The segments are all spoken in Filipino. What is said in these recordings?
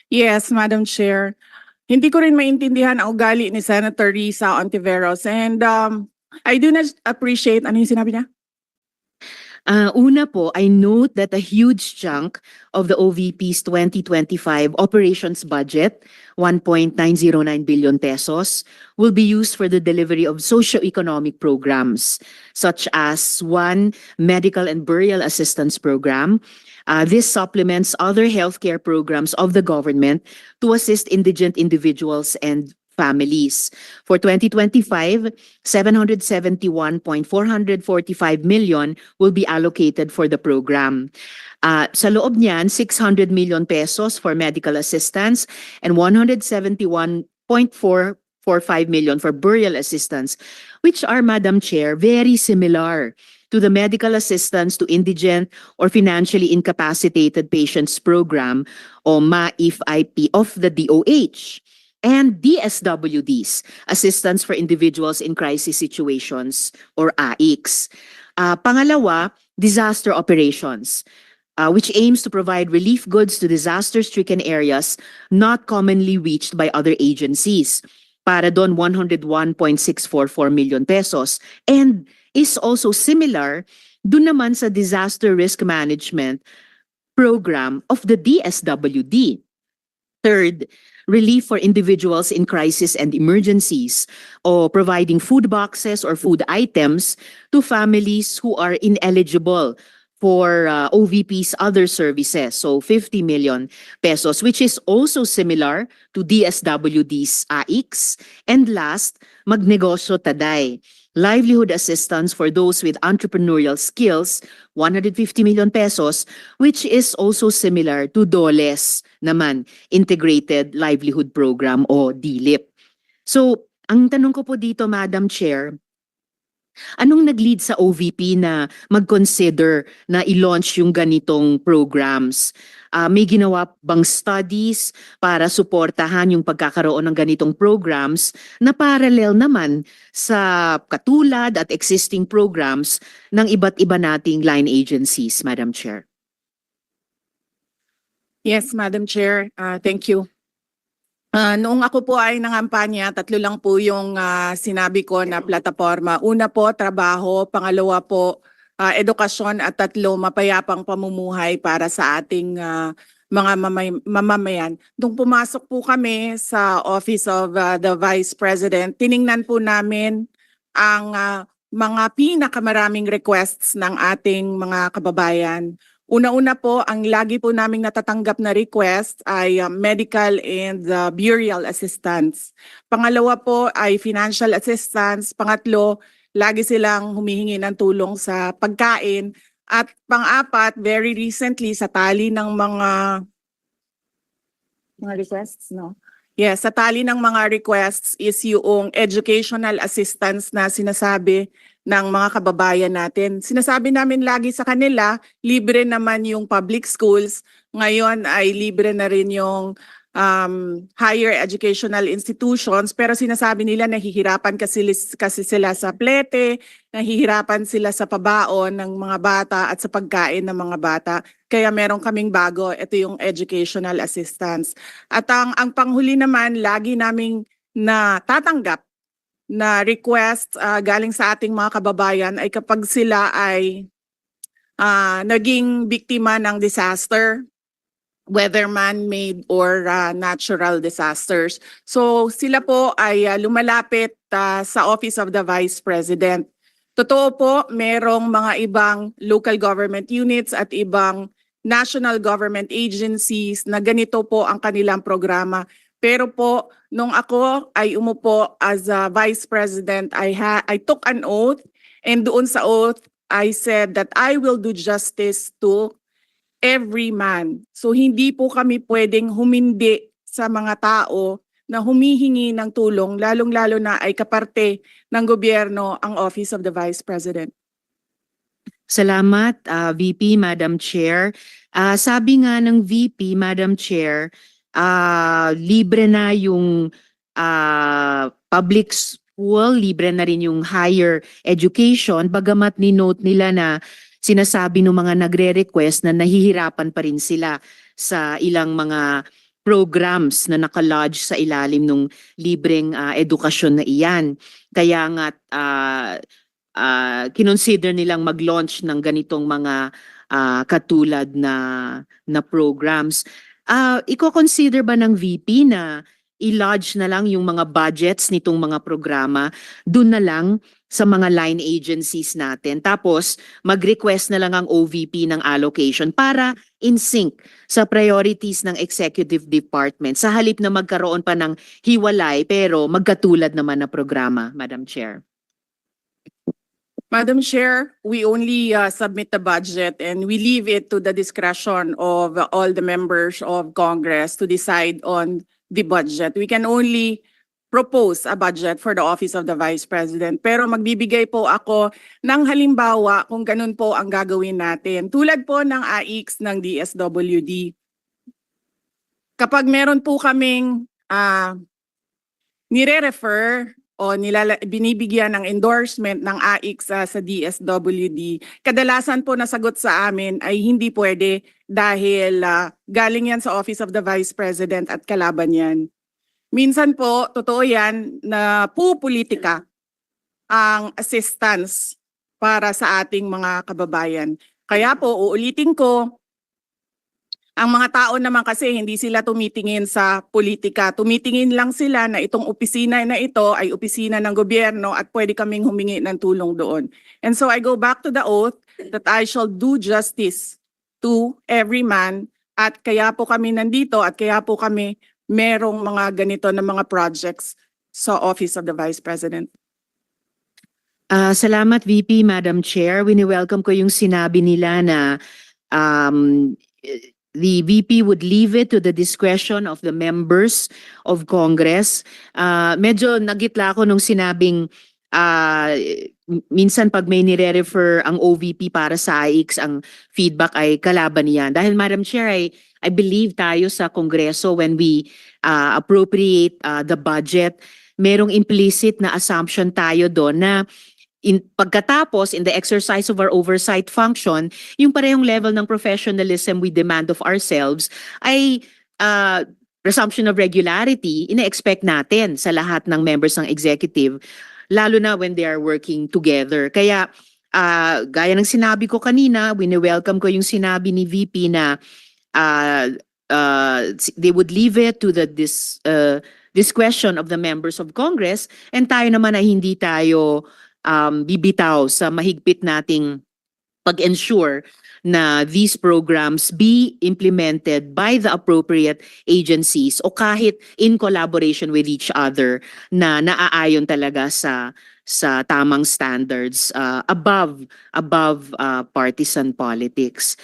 Yes, Madam Chair. Hindi ko rin maintindihan ang ugali ni Senator Risa Ontiveros and I do not appreciate, ano yung sinabi niya? Una po, I note that a huge chunk of the OVP's 2025 operations budget, 1.909 billion pesos, will be used for the delivery of socio-economic programs, such as one medical and burial assistance program. This supplements other healthcare programs of the government to assist indigent individuals and families. For 2025, 771.445 million will be allocated for the program. Sa loob niyan, 600 million pesos for medical assistance and 171.445 million for burial assistance, which are, Madam Chair, very similar to the medical assistance to indigent or financially incapacitated patients program o MAIF-IP of the DOH. And DSWDs, Assistance for Individuals in Crisis Situations, or AICS. Pangalawa, disaster operations, which aims to provide relief goods to disaster-stricken areas not commonly reached by other agencies. Para doon, 101.644 million pesos. And is also similar doon naman sa disaster risk management program of the DSWD. Third, relief for individuals in crisis and emergencies, or providing food boxes or food items to families who are ineligible for OVP's other services. So 50 million pesos, which is also similar to DSWD's AICS. And last, Magnegosyo Taday, livelihood assistance for those with entrepreneurial skills, 150 million pesos, which is also similar to DOLES naman, Integrated Livelihood Program o DLIP. So, ang tanong ko po dito, Madam Chair, anong nag-lead sa OVP na mag-consider na i-launch yung ganitong programs? May ginawa bang studies para suportahan yung pagkakaroon ng ganitong programs na parallel naman sa katulad at existing programs ng iba't iba nating line agencies, Madam Chair? Yes, Madam Chair. Thank you. Noong ako po ay nangampanya, tatlo lang po yung sinabi ko na plataforma. Una po, trabaho. Pangalawa po, edukasyon. At tatlo, mapayapang pamumuhay para sa ating mga mamamayan. Nung pumasok po kami sa Office of the Vice President, tiningnan po namin ang mga pinakamaraming requests ng ating mga kababayan. Una-una po, ang lagi po naming natatanggap na request ay medical and burial assistance. Pangalawa po ay financial assistance. Pangatlo, lagi silang humihingi ng tulong sa pagkain. At pang-apat, very recently, sa tali ng mga requests, no? Yes, sa tali ng mga requests is yung educational assistance na sinasabi ng mga kababayan natin. Sinasabi namin lagi sa kanila, libre naman yung public schools. Ngayon ay libre na rin yung higher educational institutions. Pero sinasabi nila nahihirapan kasi sila sa plete, nahihirapan sila sa pabaon ng mga bata at sa pagkain ng mga bata. Kaya meron kaming bago, ito yung educational assistance. At ang panghuli naman, lagi naming natatanggap na request galing sa ating mga kababayan ay kapag sila ay naging biktima ng disaster, whether man-made or natural disasters. So sila po ay lumalapit sa Office of the Vice President. Totoo po, merong mga ibang local government units at ibang national government agencies na ganito po ang kanilang programa. Pero po, nung ako ay umupo as a Vice President, I took an oath, and doon sa oath, I said that I will do justice to every man. So hindi po kami pwedeng humindi sa mga tao na humihingi ng tulong, lalong-lalo na ay kaparte ng gobyerno ang Office of the Vice President. Salamat, VP, Madam Chair. Sabi nga ng VP, Madam Chair, libre na yung public school, libre na rin yung higher education, bagamat ni-note nila na sinasabi ng mga nagre-request na nahihirapan pa rin sila sa ilang mga programs na nakalodge sa ilalim ng libreng edukasyon na iyan. Kaya nga kinonsider nilang mag-launch ng ganitong mga katulad na programs. Iko-consider ba ng VP na i-lodge na lang yung mga budgets nitong mga programa dun na lang sa mga line agencies natin. Tapos mag-request na lang ang OVP ng allocation para in sync sa priorities ng executive department sa halip na magkaroon pa ng hiwalay pero magkatulad naman na programa, Madam Chair. Madam Chair, we only submit the budget and we leave it to the discretion of all the members of Congress to decide on the budget. We can only propose a budget for the Office of the Vice President. Pero magbibigay po ako ng halimbawa kung ganun po ang gagawin natin. Tulad po ng AIX ng DSWD. Kapag meron po kaming nire-refer o binibigyan ng endorsement ng AIX sa DSWD, kadalasan po nasagot sa amin ay hindi pwede dahil galing yan sa Office of the Vice President at kalaban yan. Minsan po, totoo yan na pupolitika ang assistance para sa ating mga kababayan. Kaya po, uulitin ko, ang mga tao naman kasi hindi sila tumitingin sa politika. Tumitingin lang sila na itong opisina na ito ay opisina ng gobyerno at pwede kaming humingi ng tulong doon. And so I go back to the oath that I shall do justice to every man at kaya po kami nandito at kaya po kami merong mga ganito na mga projects sa Office of the Vice President. Salamat VP, Madam Chair. Wini-welcome ko yung sinabi nila na the VP would leave it to the discretion of the members of Congress. Medyo nagitla ako nung sinabing minsan pag may nire-refer ang OVP para sa AIX, ang feedback ay kalaban niyan. Dahil Madam Chair, I believe tayo sa Kongreso when we appropriate the budget, merong implicit na assumption tayo doon na pagkatapos in the exercise of our oversight function, yung parehong level ng professionalism we demand of ourselves ay presumption of regularity ina-expect natin sa lahat ng members ng executive, lalo na when they are working together. Kaya gaya ng sinabi ko kanina, wini-welcome ko yung sinabi ni VP na they would leave it to the discretion of the members of Congress, and tayo naman ay hindi tayo bibitaw sa mahigpit nating pag-ensure na these programs be implemented by the appropriate agencies o kahit in collaboration with each other na naaayon talaga sa tamang standards above partisan politics.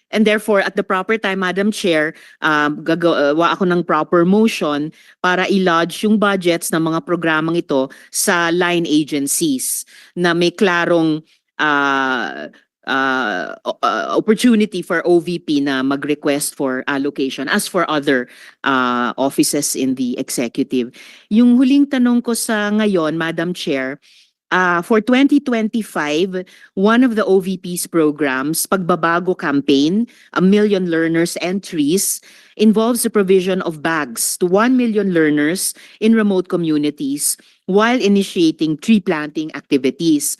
And therefore, at the proper time, Madam Chair, gagawa ako ng proper motion para i-lodge yung budgets ng mga programang ito sa line agencies na may klarong opportunity for OVP na mag-request for allocation as for other offices in the executive. Yung huling tanong ko sa ngayon, Madam Chair, for 2025, one of the OVP's programs, Pagbabago Campaign, 1 Million Learners Entries, involves the provision of bags to 1 million learners in remote communities while initiating tree planting activities.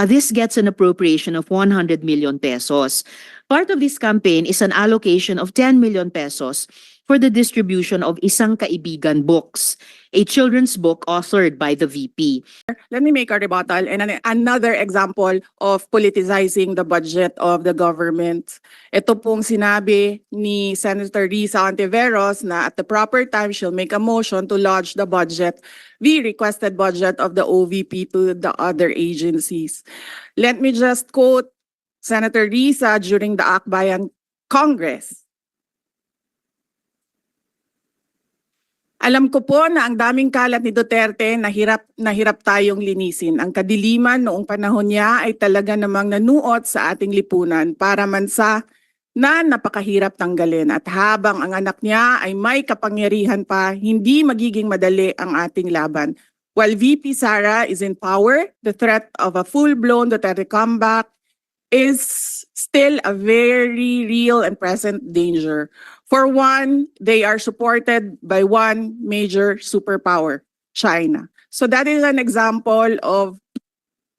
This gets an appropriation of 100 million pesos. Part of this campaign is an allocation of 10 million pesos for the distribution of Isang Kaibigan books, a children's book authored by the VP. Let me make a rebuttal and another example of politicizing the budget of the government. Ito pong sinabi ni Senator Risa Ontiveros na at the proper time she'll make a motion to lodge the budget, the requested budget of the OVP to the other agencies. Let me just quote Senator Risa during the Akbayan Congress. Alam ko po na ang daming kalat ni Duterte na hirap tayong linisin. Ang kadiliman noong panahon niya ay talaga namang nanuot sa ating lipunan para mansa na napakahirap tanggalin. At habang ang anak niya ay may kapangyarihan pa, hindi magiging madali ang ating laban. While VP Sara is in power, the threat of a full-blown Duterte comeback is still a very real and present danger. For one, they are supported by one major superpower, China. So that is an example of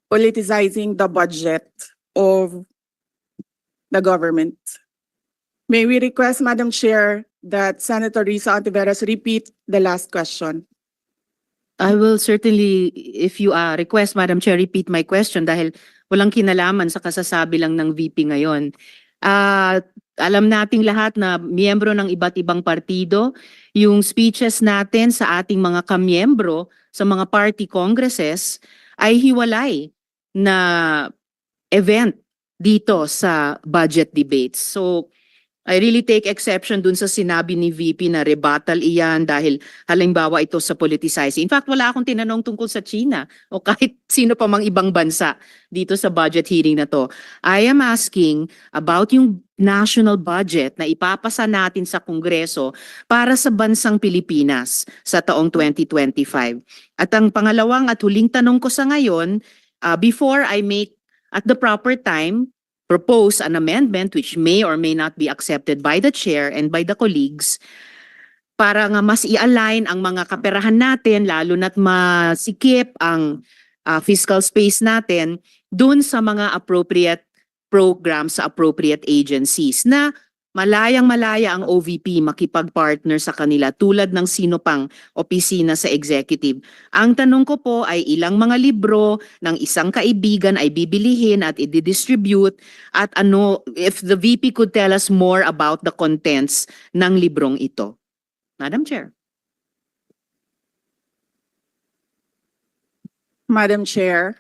politicizing the budget of the government. May we request, Madam Chair, that Senator Risa Ontiveros repeat the last question. I will certainly, if you request, Madam Chair, repeat my question dahil walang kinalaman sa kasasabi lang ng VP ngayon. Alam nating lahat na miyembro ng iba't ibang partido, yung speeches natin sa ating mga kamiyembro sa mga party congresses ay hiwalay na event dito sa budget debates. So, I really take exception dun sa sinabi ni VP na rebuttal iyan dahil halimbawa ito sa politicizing. In fact, wala akong tinanong tungkol sa China o kahit sino pa mang ibang bansa dito sa budget hearing na to. I am asking about yung national budget na ipapasa natin sa Kongreso para sa bansang Pilipinas sa taong 2025. At ang pangalawang at huling tanong ko sa ngayon, before I make at the proper time propose an amendment which may or may not be accepted by the chair and by the colleagues para nga mas i-align ang mga kaperahan natin lalo na't masikip ang fiscal space natin dun sa mga appropriate programs sa appropriate agencies na malayang-malaya ang OVP makipag-partner sa kanila tulad ng sino pang opisina sa executive. Ang tanong ko po ay ilang mga libro ng isang kaibigan ay bibilihin at i-distribute at ano, if the VP could tell us more about the contents ng librong ito. Madam Chair. Madam Chair,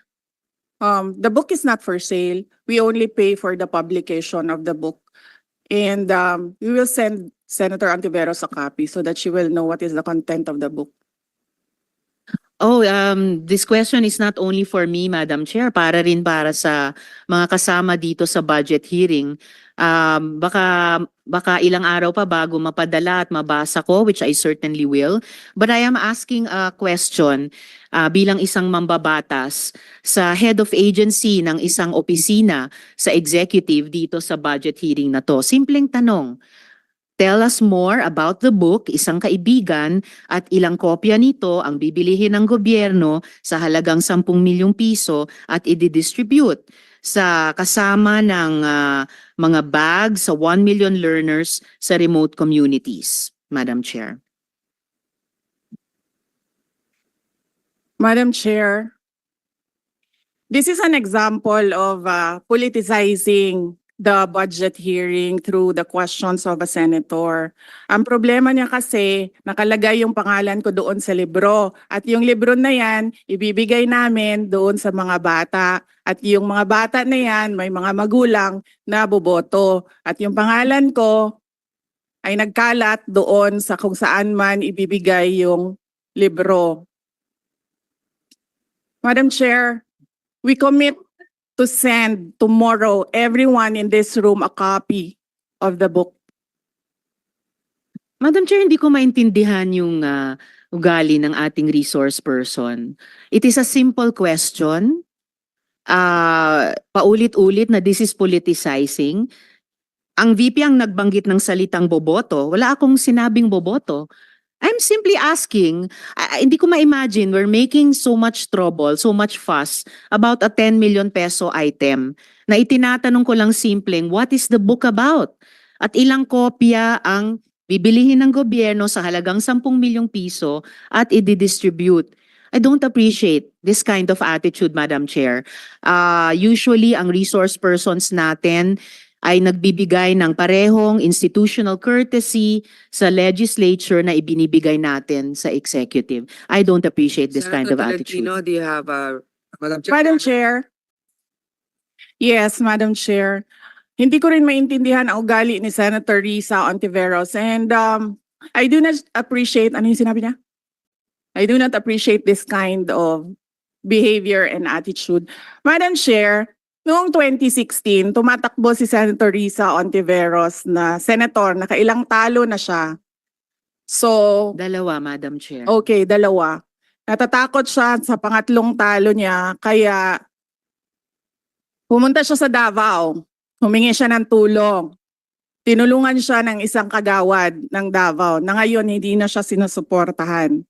the book is not for sale. We only pay for the publication of the book. And we will send Senator Ontiveros a copy so that she will know what is the content of the book. Oh, this question is not only for me, Madam Chair, para rin para sa mga kasama dito sa budget hearing. Baka ilang araw pa bago mapadala at mabasa ko, which I certainly will. But I am asking a question bilang isang mambabatas sa head of agency ng isang opisina sa executive dito sa budget hearing na to. Simpleng tanong. Tell us more about the book, isang kaibigan, at ilang kopya nito ang bibilihin ng gobyerno sa halagang 10 milyong piso at i-distribute sa kasama ng mga bags sa 1 million learners sa remote communities. Madam Chair. Madam Chair, this is an example of politicizing the budget hearing through the questions of a senator. Ang problema niya kasi, nakalagay yung pangalan ko doon sa libro. At yung libro na yan, ibibigay namin doon sa mga bata. At yung mga bata na yan, may mga magulang na boboto. At yung pangalan ko ay nagkalat doon sa kung saan man ibibigay yung libro. Madam Chair, we commit to send tomorrow everyone in this room a copy of the book. Madam Chair, hindi ko maintindihan yung ugali ng ating resource person. It is a simple question. Paulit-ulit na this is politicizing. Ang VP ang nagbanggit ng salitang boboto. Wala akong sinabing boboto. I'm simply asking, hindi ko ma-imagine we're making so much trouble, so much fuss about a 10 million peso item na itinatanong ko lang simpleng, what is the book about? At ilang kopya ang bibilihin ng gobyerno sa halagang 10 milyong piso at i-distribute. I don't appreciate this kind of attitude, Madam Chair. Usually, ang resource persons natin ay nagbibigay ng parehong institutional courtesy sa legislature na ibinibigay natin sa executive. I don't appreciate this kind of attitude. Tolentino, do you have Madam Chair? Madam Chair. Yes, Madam Chair. Hindi ko rin maintindihan ang ugali ni Senator Risa Ontiveros. And I do not appreciate, ano yung sinabi niya? I do not appreciate this kind of behavior and attitude. Madam Chair, noong 2016, tumatakbo si Senator Risa Ontiveros na senator, nakailang talo na siya. So, Dalawa, Madam Chair. okay, dalawa. Natatakot siya sa pangatlong talo niya, kaya Pumunta siya sa Davao. Humingi siya ng tulong. Tinulungan siya ng isang kagawad ng Davao na ngayon hindi na siya sinusuportahan.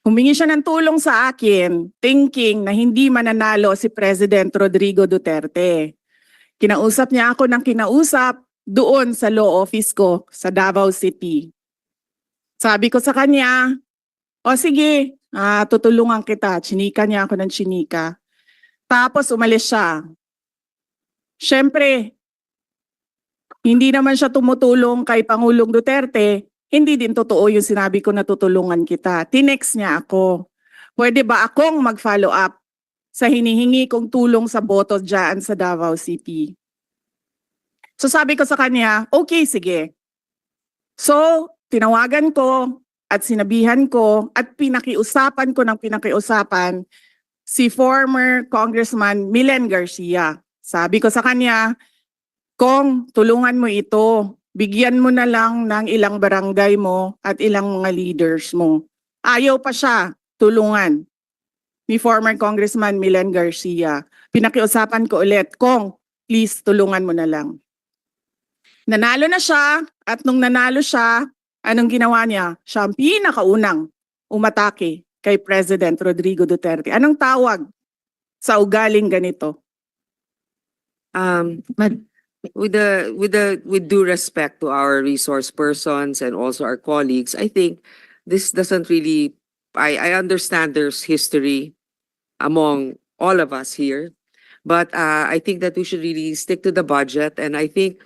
Humingi siya ng tulong sa akin, thinking na hindi mananalo si President Rodrigo Duterte. Kinausap niya ako ng kinausap doon sa law office ko sa Davao City. Sabi ko sa kanya, o sige, tutulungan kita. Chinika niya ako ng chinika. Tapos umalis siya. Siyempre, hindi naman siya tumutulong kay Pangulong Duterte. Hindi din totoo yung sinabi ko na tutulungan kita. Tinext niya ako. Pwede ba akong mag-follow up sa hinihingi kong tulong sa boto dyan sa Davao City? So sabi ko sa kanya, okay, sige. So, tinawagan ko at sinabihan ko at pinakiusapan ko ng pinakiusapan si former Congressman Milen Garcia. Sabi ko sa kanya, Kong, tulungan mo ito. Bigyan mo na lang ng ilang barangay mo at ilang mga leaders mo. Ayaw pa siya tulungan ni former Congressman Milen Garcia. Pinakiusapan ko ulit, Kong, please tulungan mo na lang. Nanalo na siya at nung nanalo siya, anong ginawa niya? Siya ang pinakaunang umatake kay President Rodrigo Duterte. Anong tawag sa ugaling ganito? With due respect to our resource persons and also our colleagues, I think this doesn't really, I understand there's history among all of us here, but I think that we should really stick to the budget, and I think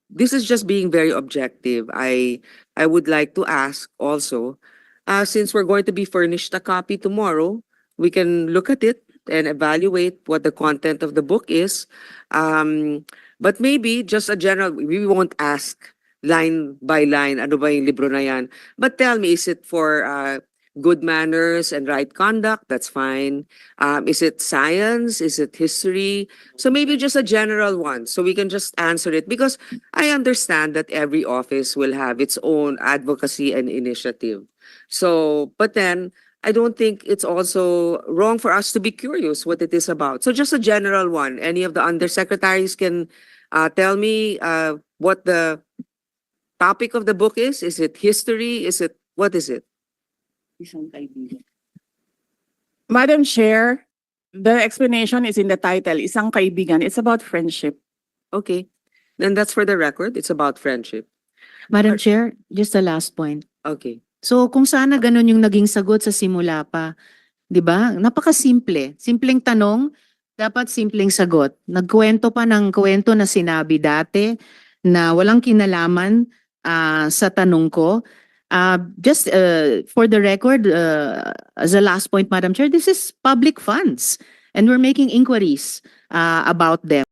this is just being very objective. I would like to ask also, since we're going to be furnished a copy tomorrow, we can look at it and evaluate what the content of the book is. But maybe just a general, we won't ask line by line, ano ba yung libro na yan? But tell me, is it for good manners and right conduct? That's fine. Is it science? Is it history? So maybe just a general one, so we can just answer it. Because I understand that every office will have its own advocacy and initiative. So, but then, I don't think it's also wrong for us to be curious what it is about. So just a general one. Any of the undersecretaries can tell me what the topic of the book is? Is it history? What is it? Madam Chair, the explanation is in the title, Isang Kaibigan. It's about friendship. Okay. Then that's for the record. It's about friendship. Madam Chair, just the last point. Okay. So kung sana ganun yung naging sagot sa simula pa, 'di ba? Napakasimple. Simpleng tanong, dapat simpleng sagot. Nagkwento pa ng kwento na sinabi dati na walang kinalaman sa tanong ko. Just for the record, as a last point, Madam Chair, this is public funds and we're making inquiries about them.